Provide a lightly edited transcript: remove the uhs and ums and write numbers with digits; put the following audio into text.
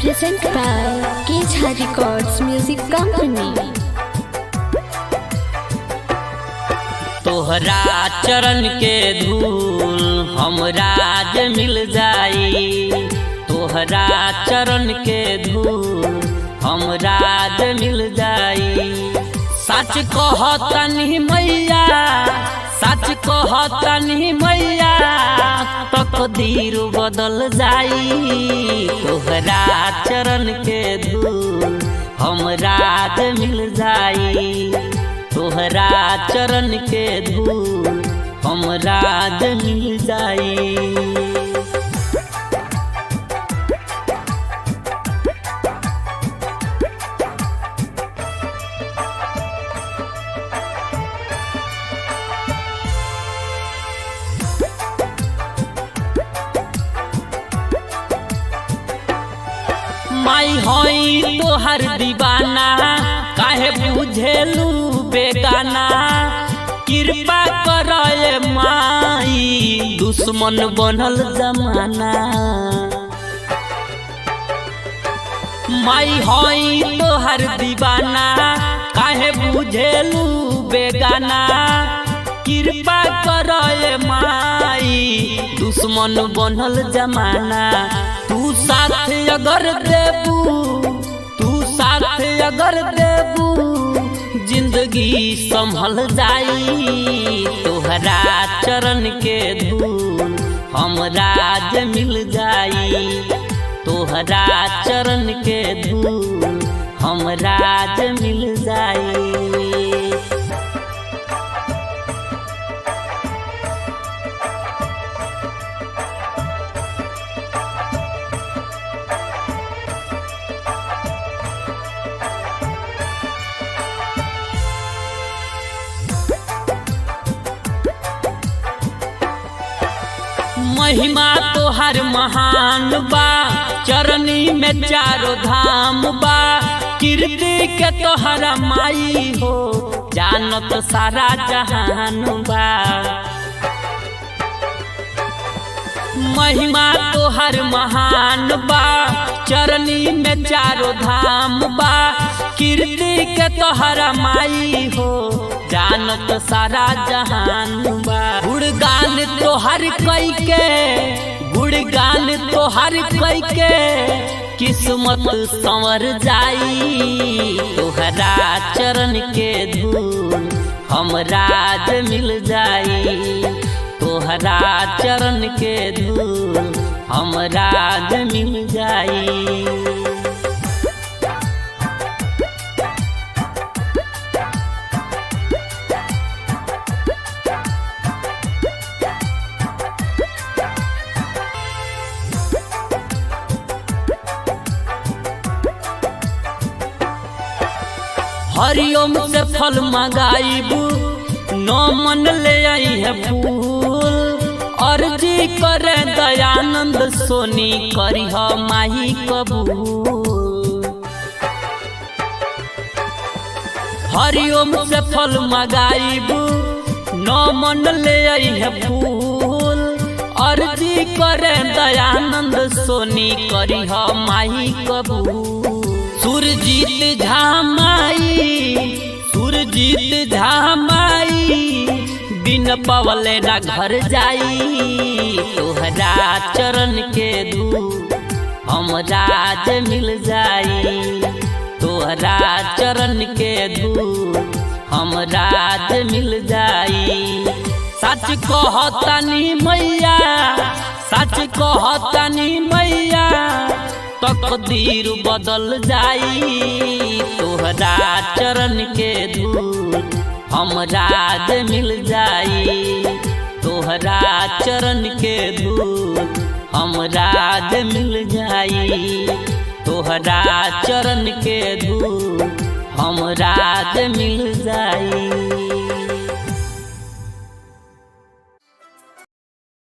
Present by Kejha Records Music Company। तोहरा चरण के धूल हमरा जे मिल जाई, तोहरा चरण के धूल हमरा जे मिल जाई। सच कहतनी मैया, सच कहतनी मैया, तकदीर बदल जाई। तोहरा चरण के धूल हमरा जे मिल जाई, तोहरा चरण के धूल हमरा जे मिल जाई। माई होई तोहर दीवाना, काहे बुझेलू बेगाना। कृपा करे माई, दुश्मन बनल जमाना। माई होई तोहर दीवाना, काहे बुझेलू बेगाना। कृपा करे माई, दुश्मन बनल जमाना। तू साथ अगर देबू, तू साथ अगर देबू, जिंदगी संभल जाई। तोहरा चरण के धूल हमरा जे मिल जाई, तोहरा चरण के धूल हमरा जे मिल जाई। महिमा तोहर महान बा, चरनी में चारों धाम बा। कीर्ति के तोहरा माई हो, जानत सारा जहान बा। महिमा तोहर महान बा, चरनी में चारों धाम बा। कीर्ति के तोहरा माई हो, जानत सारा जहान बा। गुणगान तोहर कई के, गुणगान तोहर कई के, किस्मत संवर जाई। तोहरा चरण के धूल हमरा जे मिल जाई, तोहरा चरण के धूल हमरा जे मिल जाई। हरिओम से फल मंगाइबू, नो मन ले आई है फूल। अर्जी करे दयानंद सोनी, करिह माही कबूल। हरिओम से फल मंगाइबू, नो मन ले आई है फूल। अर्जी करे दयानंद सोनी, करिह माही कबूल। सुरजीत झामाई, सुरजीत झामाई, बिन पवले ना घर जाई। तोहरा चरण के धूल हमरा जे मिल जाई, तोहरा चरण के धूल हमरा जे मिल जाई। सच कहतनी मैया, सच कहतनी मैया, तकदीर बदल जाई। तोहरा चरण के धूल हमरा जे मिल जाई, तोहरा चरण के धूल हमरा जे मिल जाई। तोहरा चरण के धूल हमरा जे मिल जाई।